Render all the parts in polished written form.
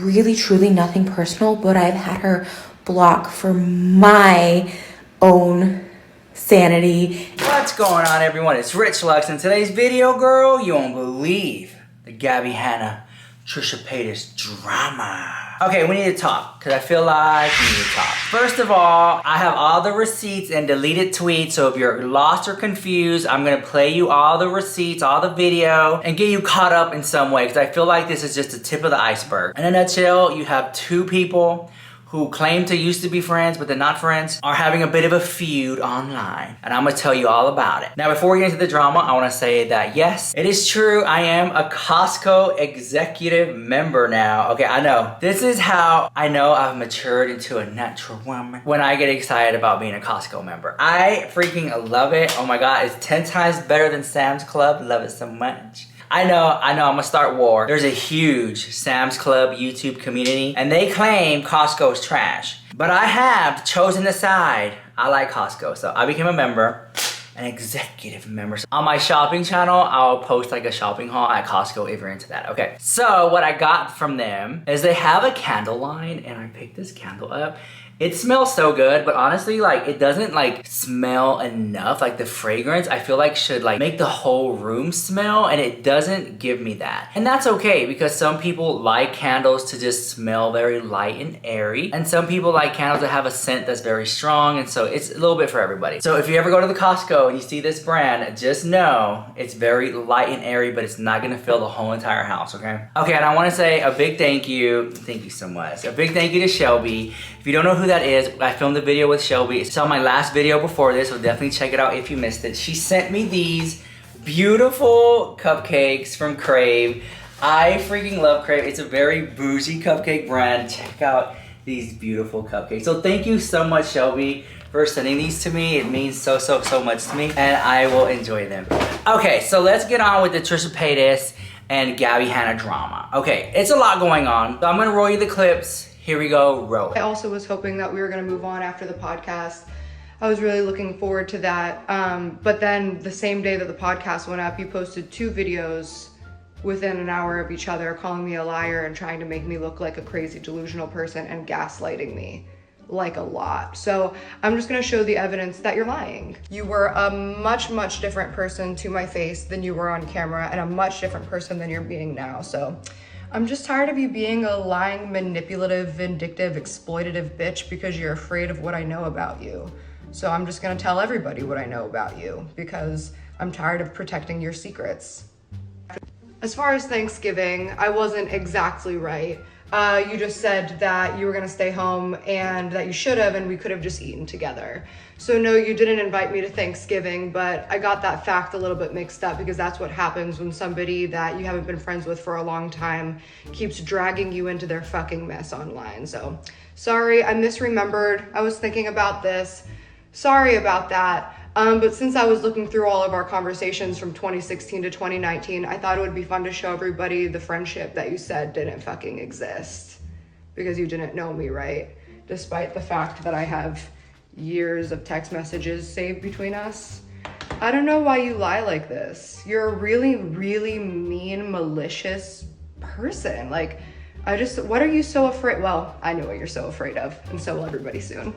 really truly nothing personal, but I've had her block for my own sanity. What's going on, everyone? It's Rich Lux. In today's video, girl, you won't believe the Gabbie Hanna, Trisha Paytas drama. Okay, we need to talk, because I feel like we need to talk. First of all, I have all the receipts and deleted tweets, so if you're lost or confused, I'm going to play you all the receipts, all the video, and get you caught up in some way, because I feel like this is just the tip of the iceberg. In a nutshell, you have two people who claim to used to be friends, but they're not friends, are having a bit of a feud online. And I'm gonna tell you all about it. Now, before we get into the drama, I wanna say that yes, it is true, I am a Costco executive member now. Okay, I know. This is how I know I've matured into a natural woman, when I get excited about being a Costco member. I freaking love it. Oh my God, it's 10 times better than Sam's Club. Love it so much. I know, I'm gonna start war. There's a huge Sam's Club YouTube community, and they claim Costco is trash. But I have chosen the side. I like Costco, so I became a member, an executive member. So on my shopping channel, I'll post like a shopping haul at Costco if you're into that. Okay, so what I got from them is they have a candle line, and I picked this candle up. It smells so good, but honestly, like, it doesn't like smell enough. Like, the fragrance, I feel like should like make the whole room smell, and it doesn't give me that. And that's okay, because some people like candles to just smell very light and airy, and some people like candles that have a scent that's very strong, and so it's a little bit for everybody. So if you ever go to the Costco and you see this brand, just know it's very light and airy, but it's not gonna fill the whole entire house, okay? Okay, and I wanna say a big thank you so much. A big thank you to Shelby. If you don't know who that is, I filmed a video with Shelby. It's on my last video before this, so definitely check it out if you missed it. She sent me these beautiful cupcakes from Crave. I freaking love Crave. It's a very bougie cupcake brand. Check out these beautiful cupcakes. So thank you so much, Shelby, for sending these to me. It means so much to me, and I will enjoy them. Okay, so let's get on with the Trisha Paytas and Gabbie Hanna drama. Okay, it's a lot going on, so I'm gonna roll you the clips. Here we go, roll. I also was hoping that we were gonna move on after the podcast. I was really looking forward to that. But then the same day that the podcast went up, you posted 2 videos within an hour of each other, calling me a liar and trying to make me look like a crazy delusional person and gaslighting me like a lot. So I'm just gonna show the evidence that you're lying. You were a much different person to my face than you were on camera, and a much different person than you're being now. So I'm just tired of you being a lying, manipulative, vindictive, exploitative bitch because you're afraid of what I know about you. So I'm just gonna tell everybody what I know about you because I'm tired of protecting your secrets. As far as Thanksgiving, I wasn't exactly right. You just said that you were gonna stay home and that you should have, and we could have just eaten together. So no, you didn't invite me to Thanksgiving, but I got that fact a little bit mixed up because that's what happens when somebody that you haven't been friends with for a long time keeps dragging you into their fucking mess online. So sorry, I misremembered. I was thinking about this. Sorry about that. But since I was looking through all of our conversations from 2016 to 2019, I thought it would be fun to show everybody the friendship that you said didn't fucking exist because you didn't know me, right? Despite the fact that I have years of text messages saved between us. I don't know why you lie like this. You're a really mean, malicious person. Like, what are you so afraid? Well, I know what you're so afraid of, and so will everybody soon.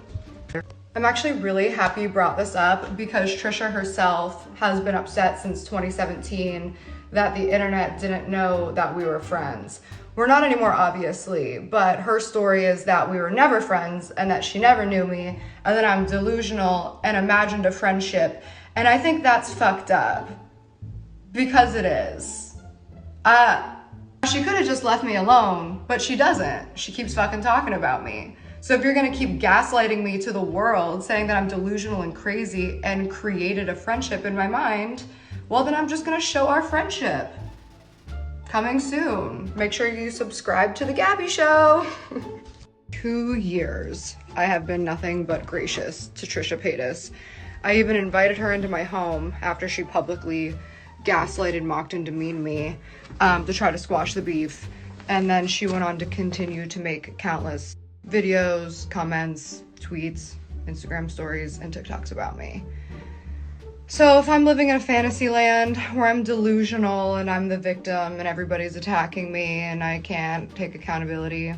I'm actually really happy you brought this up because Trisha herself has been upset since 2017 that the internet didn't know that we were friends. We're not anymore, obviously, but her story is that we were never friends and that she never knew me and that I'm delusional and imagined a friendship. And I think that's fucked up because it is. She could have just left me alone, but she doesn't. She keeps fucking talking about me. So if you're gonna keep gaslighting me to the world, saying that I'm delusional and crazy and created a friendship in my mind, well then I'm just gonna show our friendship. Coming soon. Make sure you subscribe to The Gabbie Show. 2 years, I have been nothing but gracious to Trisha Paytas. I even invited her into my home after she publicly gaslighted, mocked, and demeaned me to try to squash the beef. And then she went on to continue to make countless videos, comments, tweets, Instagram stories, and TikToks about me. So if I'm living in a fantasy land where I'm delusional and I'm the victim and everybody's attacking me and I can't take accountability,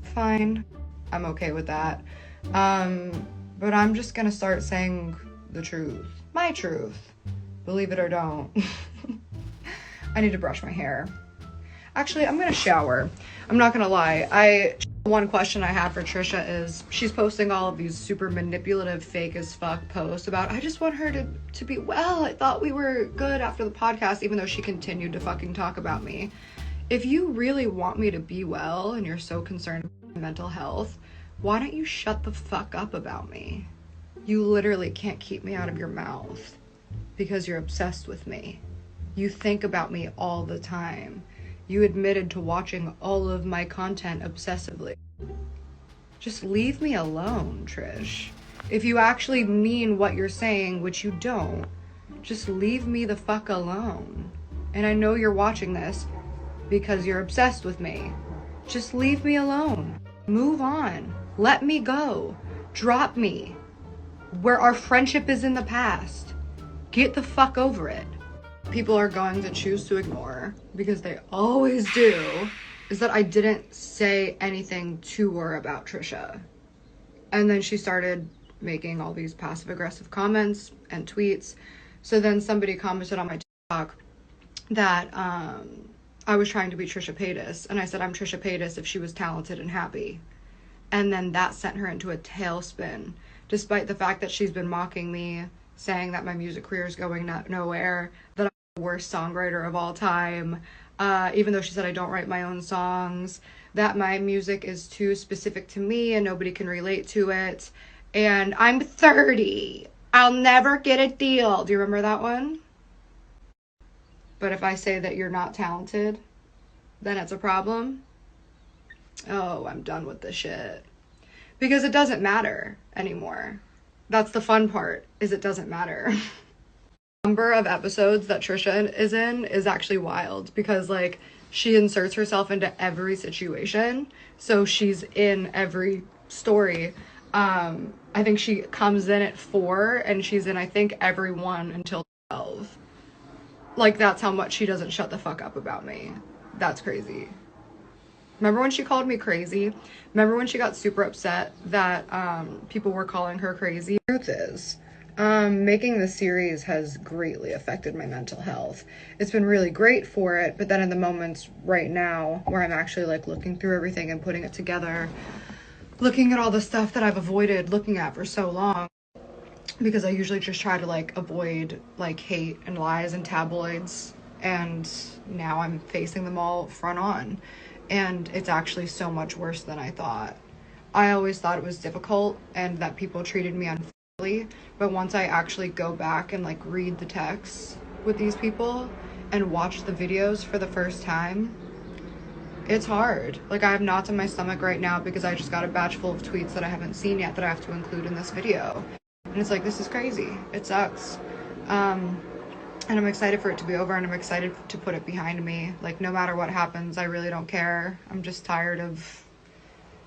fine. I'm okay with that. But I'm just gonna start saying the truth. My truth. Believe it or don't. I need to brush my hair. Actually, I'm gonna shower. I'm not gonna lie. One question I have for Trisha is she's posting all of these super manipulative, fake as fuck posts about, I just want her to be well. I thought we were good after the podcast, even though she continued to fucking talk about me. If you really want me to be well and you're so concerned with my mental health, why don't you shut the fuck up about me? You literally can't keep me out of your mouth because you're obsessed with me. You think about me all the time. You admitted to watching all of my content obsessively. Just leave me alone, Trish. If you actually mean what you're saying, which you don't, just leave me the fuck alone. And I know you're watching this because you're obsessed with me. Just leave me alone. Move on. Let me go. Drop me. Where our friendship is in the past. Get the fuck over it. People are going to choose to ignore, because they always do, is that I didn't say anything to her about Trisha. And then she started making all these passive-aggressive comments and tweets. So then somebody commented on my TikTok that I was trying to be Trisha Paytas. And I said, I'm Trisha Paytas if she was talented and happy. And then that sent her into a tailspin, despite the fact that she's been mocking me, saying that my music career is going nowhere, that I'm the worst songwriter of all time, even though she said I don't write my own songs, that my music is too specific to me and nobody can relate to it, and I'm 30. I'll never get a deal. Do you remember that one? But if I say that you're not talented, then it's a problem. Oh, I'm done with this shit. Because it doesn't matter anymore. That's the fun part, is it doesn't matter. The number of episodes that Trisha is in is actually wild, because like she inserts herself into every situation. So she's in every story. I think she comes in at 4 and she's in, I think, every one until 12. Like, that's how much she doesn't shut the fuck up about me. That's crazy. Remember when she called me crazy? Remember when she got super upset that people were calling her crazy? The truth is, making this series has greatly affected my mental health. It's been really great for it, but then in the moments right now where I'm actually like looking through everything and putting it together, looking at all the stuff that I've avoided looking at for so long, because I usually just try to like avoid like hate and lies and tabloids, and now I'm facing them all front on. And it's actually so much worse than I thought. I always thought it was difficult and that people treated me unfairly, but once I actually go back and like read the texts with these people and watch the videos for the first time, it's hard. Like, I have knots in my stomach right now because I just got a batch full of tweets that I haven't seen yet that I have to include in this video. And it's like, this is crazy. It sucks. And I'm excited for it to be over, and I'm excited to put it behind me. Like, no matter what happens, I really don't care. I'm just tired of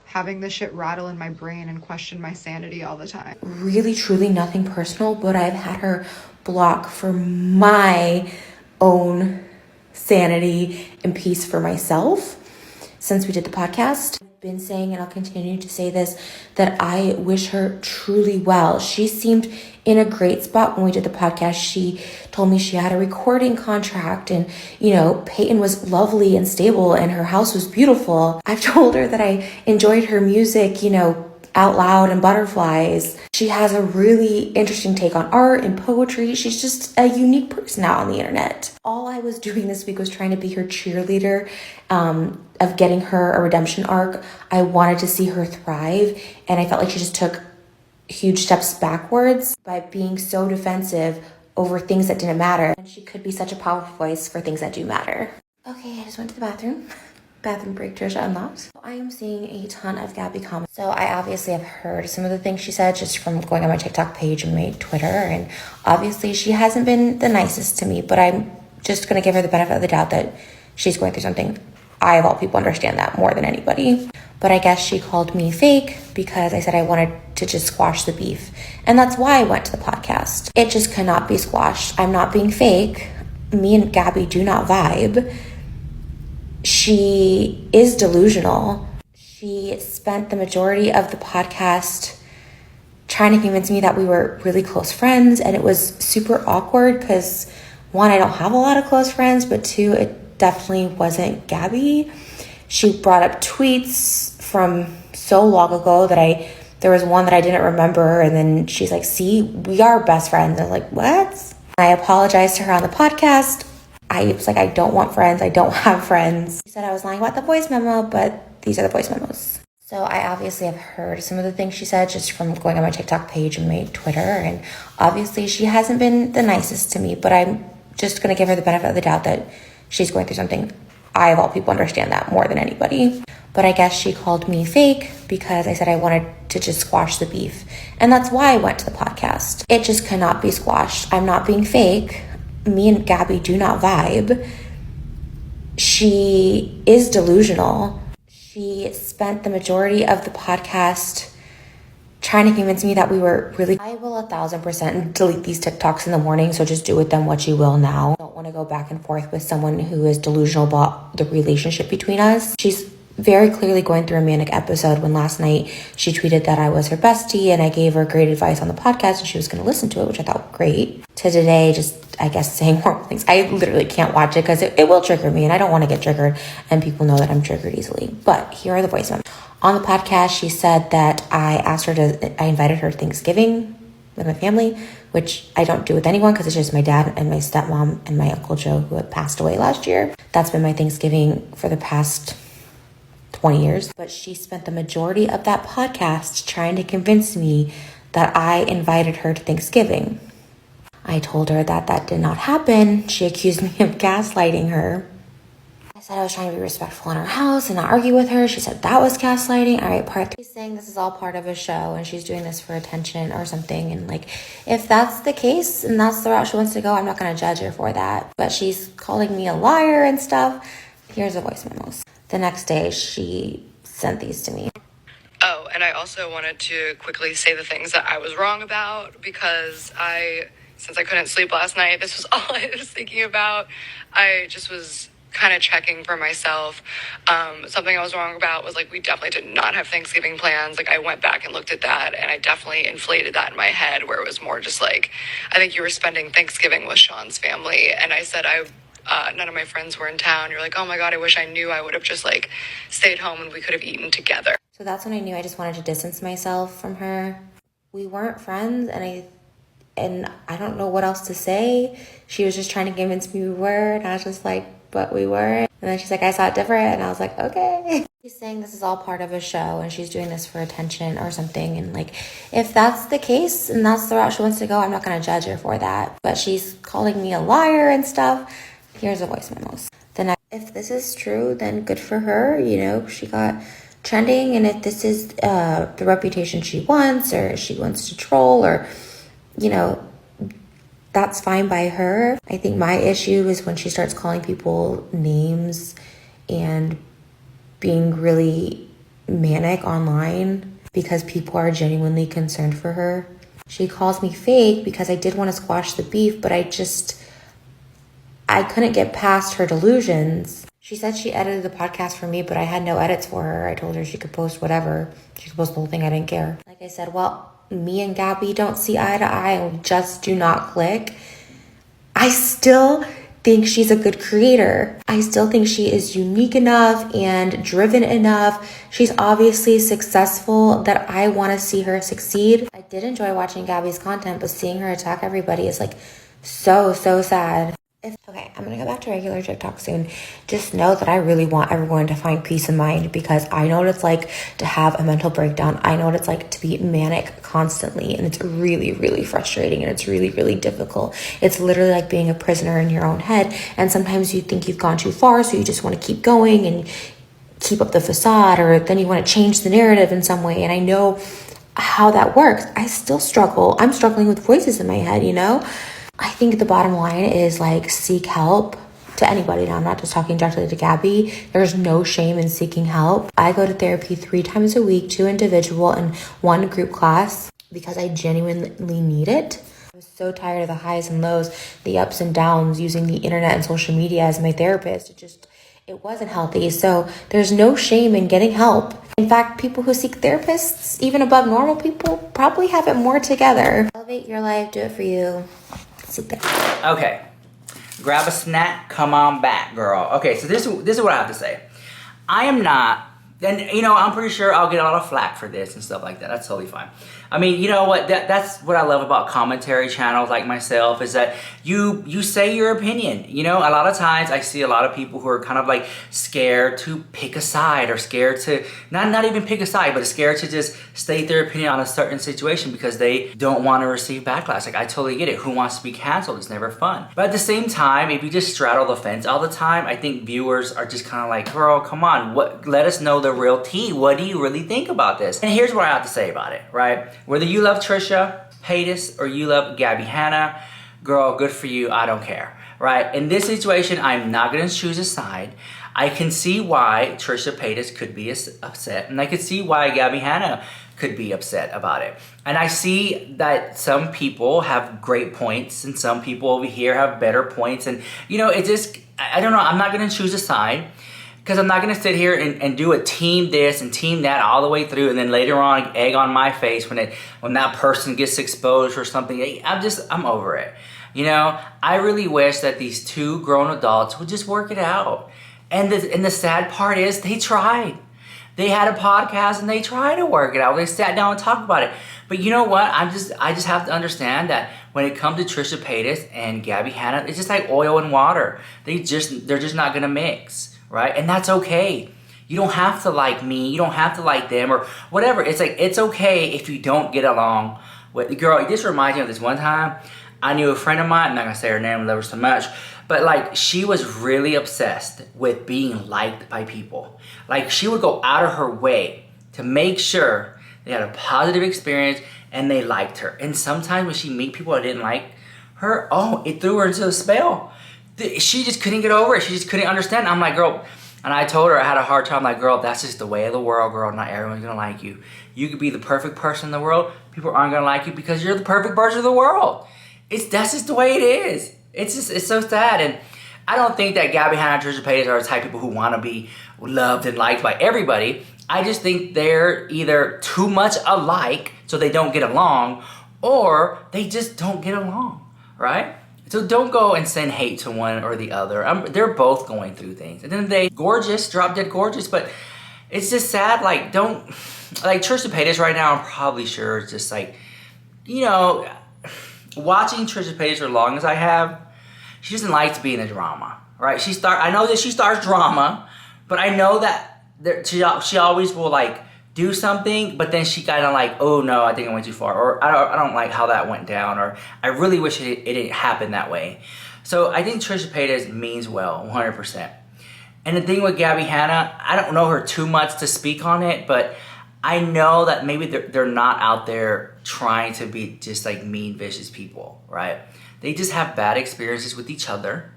having this shit rattle in my brain and question my sanity all the time. Really, truly nothing personal, but I've had her block for my own sanity and peace for myself since we did the podcast. I've been saying, and I'll continue to say this, that I wish her truly well. She seemed in a great spot when we did the podcast. She told me she had a recording contract, and, you know, Peyton was lovely and stable and her house was beautiful. I've told her that I enjoyed her music, you know, Out Loud and Butterflies. She has a really interesting take on art and poetry. She's just a unique person out on the internet. All I was doing this week was trying to be her cheerleader of getting her a redemption arc. I wanted to see her thrive, and I felt like she just took huge steps backwards by being so defensive over things that didn't matter. And she could be such a powerful voice for things that do matter. Okay, I just went to the bathroom. Bathroom break, Trisha unlocked. I am seeing a ton of Gabbie comments. So I obviously have heard some of the things she said just from going on my TikTok page and my Twitter. And obviously she hasn't been the nicest to me, but I'm just going to give her the benefit of the doubt that she's going through something I, of all people, understand that more than anybody. But I guess she called me fake because I said I wanted to just squash the beef. And that's why I went to the podcast. It just cannot be squashed. I'm not being fake. Me and Gabbie do not vibe. She is delusional. She spent the majority of the podcast trying to convince me that we were really close friends, and it was super awkward because, one, I don't have a lot of close friends, but two, it definitely wasn't Gabbie. She brought up tweets from so long ago that there was one that I didn't remember, and then she's like, see, we are best friends. I was like, what? I apologized to her on the podcast. I was like, I don't want friends. I don't have friends. She said I was lying about the voice memo, but these are the voice memos. So I obviously have heard some of the things she said just from going on my TikTok page and my Twitter. And obviously she hasn't been the nicest to me, but I'm just going to give her the benefit of the doubt that she's going through something. I, of all people, understand that more than anybody. But I guess she called me fake because I said I wanted to just squash the beef. And that's why I went to the podcast. It just cannot be squashed. I'm not being fake. Me and Gabbie do not vibe. She is delusional. She spent the majority of the podcast trying to convince me that we were really... I will 1,000% delete these TikToks in the morning, so just do with them what you will now. I don't want to go back and forth with someone who is delusional about the relationship between us. She's very clearly going through a manic episode when last night she tweeted that I was her bestie and I gave her great advice on the podcast and she was going to listen to it, which I thought great. To today, just, I guess, saying horrible things. I literally can't watch it because it will trigger me and I don't want to get triggered, and people know that I'm triggered easily. But here are the voice memos. On the podcast, she said that I invited her to Thanksgiving with my family, which I don't do with anyone because it's just my dad and my stepmom and my Uncle Joe, who had passed away last year. That's been my Thanksgiving for the past 20 years. But she spent the majority of that podcast trying to convince me that I invited her to Thanksgiving. I told her that that did not happen. She accused me of gaslighting her. I said I was trying to be respectful in her house and not argue with her. She said that was gaslighting. All right, part 3. She's saying this is all part of a show and she's doing this for attention or something. And like, if that's the case and that's the route she wants to go, I'm not going to judge her for that. But she's calling me a liar and stuff. Here's the voice memos. The next day, she sent these to me. Oh, and I also wanted to quickly say the things that I was wrong about because since I couldn't sleep last night, this was all I was thinking about. I just was kind of checking for myself. Something I was wrong about was, like, we definitely did not have Thanksgiving plans. Like, I went back and looked at that, and I definitely inflated that in my head, where it was more just like, I think you were spending Thanksgiving with Sean's family, and I said none of my friends were in town. You're like, oh my God, I wish I knew. I would have just, like, stayed home and we could have eaten together. So that's when I knew I just wanted to distance myself from her. We weren't friends, and I don't know what else to say. She was just trying to convince me we were, and I was just like, but we weren't. And then she's like, I saw it different, and I was like, okay. She's saying this is all part of a show, and she's doing this for attention or something, and like, if that's the case, and that's the route she wants to go, I'm not going to judge her for that. But she's calling me a liar and stuff. Here's the voice memos. If this is true, then good for her. You know, she got trending, and if this is the reputation she wants, or she wants to troll, or, you know, that's fine by her. I think my issue is when she starts calling people names and being really manic online because people are genuinely concerned for her. She calls me fake because I did want to squash the beef, but I couldn't get past her delusions. She said she edited the podcast for me, but I had no edits for her. I told her she could post whatever. She could post the whole thing. I didn't care. Like I said, well, me and Gabbie don't see eye to eye and we just do not click. I still think she's a good creator. I still think she is unique enough and driven enough. She's obviously successful that I want to see her succeed. I did enjoy watching Gabbie's content, but seeing her attack everybody is like so sad. Okay, I'm going to go back to regular TikTok soon. Just know that I really want everyone to find peace of mind because I know what it's like to have a mental breakdown. I know what it's like to be manic constantly, and it's really, really frustrating, and it's really, really difficult. It's literally like being a prisoner in your own head, and sometimes you think you've gone too far, so you just want to keep going and keep up the facade, or then you want to change the narrative in some way, and I know how that works. I still struggle. I'm struggling with voices in my head, you know? I think the bottom line is, like, seek help. to anybody now, I'm not just talking directly to Gabbie. There's no shame in seeking help. I go to therapy 3 times a week, 2 individual and 1 group class, because I genuinely need it. I was so tired of the highs and lows, the ups and downs, using the internet and social media as my therapist. It wasn't healthy. So there's no shame in getting help. In fact, people who seek therapists, even above normal people, probably have it more together. Elevate your life, do it for you. Seek therapy. Okay, grab a snack, come on back, girl. Okay, so this is what I have to say. I am not, and you know, I'm pretty sure I'll get a lot of flack for this and stuff like that. That's totally fine. I mean, you know what? That's what I love about commentary channels like myself, is that you say your opinion. You know, a lot of times I see a lot of people who are kind of like scared to pick a side, or scared to not even pick a side, but scared to just state their opinion on a certain situation because they don't want to receive backlash. Like, I totally get it. Who wants to be canceled? It's never fun. But at the same time, if you just straddle the fence all the time, I think viewers are just kind of like, girl, come on, let us know the real tea. What do you really think about this? And here's what I have to say about it, right? Whether you love Trisha Paytas or you love Gabbie Hanna, girl, good for you, I don't care, right? In this situation, I'm not gonna choose a side. I can see why Trisha Paytas could be upset, and I could see why Gabbie Hanna could be upset about it. And I see that some people have great points and some people over here have better points, and you know, it just, I don't know, I'm not gonna choose a side. Because I'm not going to sit here and do a team this and team that all the way through, and then later on egg on my face when that person gets exposed or something. I'm over it. You know, I really wish that these 2 grown adults would just work it out. And the sad part is they tried. They had a podcast and they tried to work it out. They sat down and talked about it. But you know what? I just have to understand that when it comes to Trisha Paytas and Gabbie Hanna, it's just like oil and water. They're just not going to mix. Right? And that's okay. You don't have to like me. You don't have to like them or whatever. It's like, it's okay if you don't get along with the girl. This reminds me of this one time. I knew a friend of mine, I'm not gonna say her name, I love her so much, but like, she was really obsessed with being liked by people. Like, she would go out of her way to make sure they had a positive experience and they liked her. And sometimes when she meet people that didn't like her, oh, it threw her into a spell. She just couldn't get over it. She just couldn't understand. I'm like, girl, and I told her I had a hard time. Like, girl, that's just the way of the world, girl. Not everyone's gonna like you. You could be the perfect person in the world. People aren't gonna like you because you're the perfect person in the world. That's just the way it is. It's so sad. And I don't think that Gabbie Hanna and Trisha Paytas are the type of people who want to be loved and liked by everybody. I just think they're either too much alike so they don't get along, or they just don't get along, right? So don't go and send hate to one or the other. They're both going through things. And then they gorgeous, drop dead gorgeous, but it's just sad. Like, like Trisha Paytas right now, I'm probably sure it's just like, you know, watching Trisha Paytas for as long as I have, she doesn't like to be in the drama, right? I know that she starts drama, but I know that she always will like do something, but then she kind of like, oh no, I think I went too far, or I don't like how that went down, or I really wish it didn't happen that way. So I think Trisha Paytas means well, 100%. And the thing with Gabbie Hanna, I don't know her too much to speak on it, but I know that maybe they're not out there trying to be just like mean, vicious people, right? They just have bad experiences with each other,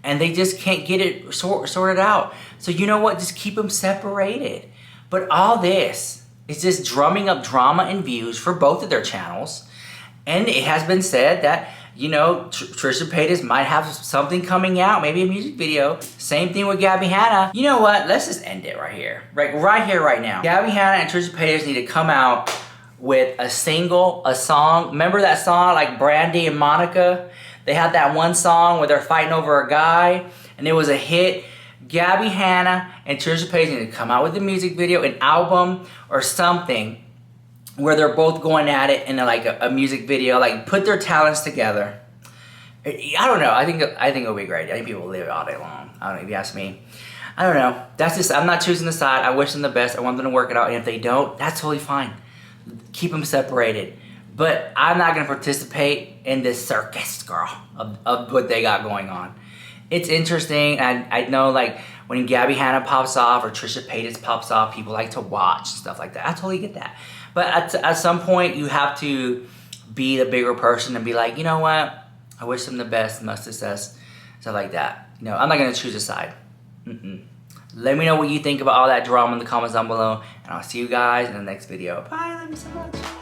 and they just can't get it sorted out. So you know what? Just keep them separated. But all this is just drumming up drama and views for both of their channels. And it has been said that, you know, Trisha Paytas might have something coming out, maybe a music video. Same thing with Gabbie Hanna. You know what? Let's just end it right here. Right here, right now. Gabbie Hanna and Trisha Paytas need to come out with a song. Remember that song like Brandy and Monica? They had that one song where they're fighting over a guy and it was a hit. Gabbie Hanna and Trisha Paytas need to come out with a music video, an album, or something where they're both going at it in like a music video. Like, put their talents together. I don't know. I think it'll be great. I think people will live it all day long. I don't know if you ask me. I don't know. That's just, I'm not choosing the side. I wish them the best. I want them to work it out. And if they don't, that's totally fine. Keep them separated. But I'm not going to participate in this circus, girl, of what they got going on. It's interesting. I know, like, when Gabbie Hanna pops off or Trisha Paytas pops off, people like to watch stuff like that. I totally get that. But at some point, you have to be the bigger person and be like, you know what? I wish them the best, much success, stuff like that. You know, I'm not gonna choose a side. Let me know what you think about all that drama in the comments down below, and I'll see you guys in the next video. Bye, love you so much.